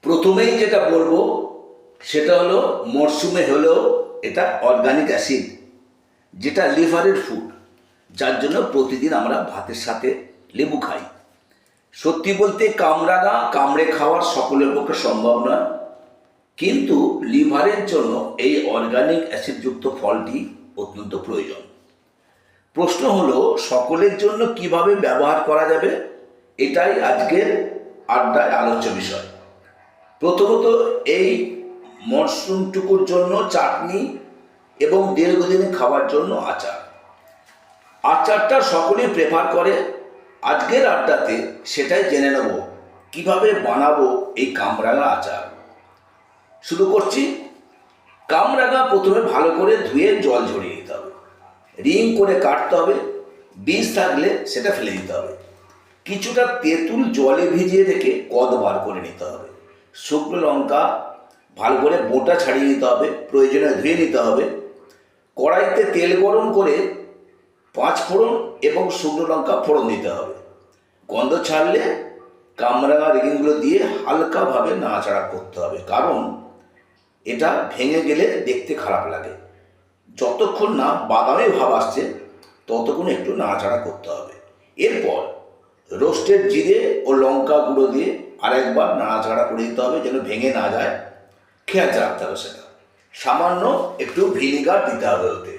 প্রথমেই যেটা বলবো সেটা হলো মরশুমে হলেও এটা অর্গানিক অ্যাসিড, যেটা লিভারের ফুড, যার জন্য প্রতিদিন আমরা ভাতের সাথে লেবু খাই। সত্যি বলতে কামরাঙা কামড়ে খাওয়া সকলের পক্ষে সম্ভব নয়, কিন্তু লিভারের জন্য এই অর্গানিক অ্যাসিডযুক্ত ফলটি অত্যন্ত প্রয়োজন। প্রশ্ন হলো সকলের জন্য কিভাবে ব্যবহার করা যাবে, এটাই আজকের আড্ডায় আলোচ্য বিষয়। প্রথমত এই মরশুমটুকুর জন্য চাটনি এবং দীর্ঘদিনে খাওয়ার জন্য আচার। আচারটা সকলেই প্রেফার করে। আজকের আড্ডাতে সেটাই জেনে নেব কিভাবে বানাবো এই কামরাঙা আচার। শুরু করছি। কামরাঙা প্রথমে ভালো করে ধুয়ে জল ঝরিয়ে নিতে হবে, রিং করে কাটতে হবে, বীজ থাকলে সেটা ফেলে দিতে হবে। কিছুটা তেঁতুল জলে ভিজিয়ে রেখে কদ বার করে নিতে হবে। শুকনো লঙ্কা ভালো করে বোঁটা ছাড়িয়ে নিতে হবে, প্রয়োজনে ধুয়ে নিতে হবে। কড়াইতে তেল গরম করে 5 ফোড়ন এবং শুকনো লঙ্কা ফোড়ন দিতে হবে। গন্ধ ছাড়লে কামরাঙা রিংগুলো দিয়ে হালকাভাবে নাড়াচাড়া করতে হবে, কারণ এটা ভেঙে গেলে দেখতে খারাপ লাগে। যতক্ষণ না বাদামি ভাব আসছে ততক্ষণ একটু নাড়াচাড়া করতে হবে। এরপর রোস্টেড জিরে ও লঙ্কা গুঁড়ো দিয়ে আরেকবার নাড়াচাড়া করে দিতে হবে, যেন ভেঙে না যায়। খেয়াল রাখতে হবে সেটা। সামান্য একটু ভিনিগার দিতে হবে ওতে।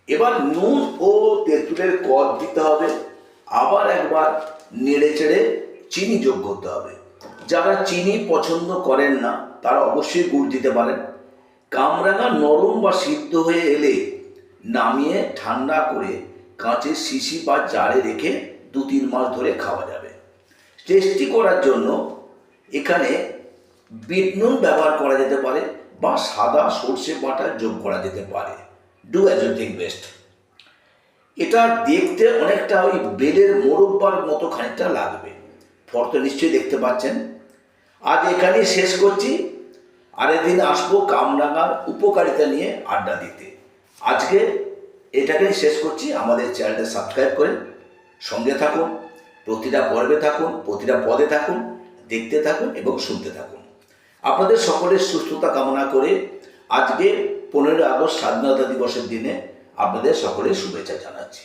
এবার নুন ও তেঁতুলের কদ দিতে হবে। আবার একবার নেড়ে চেড়ে চিনি যোগ করতে হবে। যারা চিনি পছন্দ করেন না তারা অবশ্যই গুড় দিতে পারেন। কামরাঙা নরম বা সিদ্ধ হয়ে এলে নামিয়ে ঠান্ডা করে কাঁচের শিশি বা জারে রেখে 2-3 মাস ধরে খাওয়া যাবে। টেস্টি করার জন্য এখানে বিট নুন ব্যবহার করা যেতে পারে বা সাদা সর্ষে বাটা যোগ করা যেতে পারে। Do as you think best. এটা দেখতে অনেকটা ওই বেলের মোরব্বার মতো খানিকটা লাগবে। ফটো নিশ্চয়ই দেখতে পাচ্ছেন। আজ এখানেই শেষ করছি। আরেকদিন আসবো কামরাঙার উপকারিতা নিয়ে আড্ডা দিতে। আজকে এটাকেই শেষ করছি। আমাদের চ্যানেলটা সাবস্ক্রাইব করে সঙ্গে থাকুন, প্রতিটা পর্বে থাকুন, প্রতিটা পদে থাকুন, দেখতে থাকুন এবং শুনতে থাকুন। আপনাদের সকলের সুস্থতা কামনা করে আজকে 15ই আগস্ট স্বাধীনতা দিবসের দিনে আপনাদের সকলের শুভেচ্ছা জানাচ্ছি।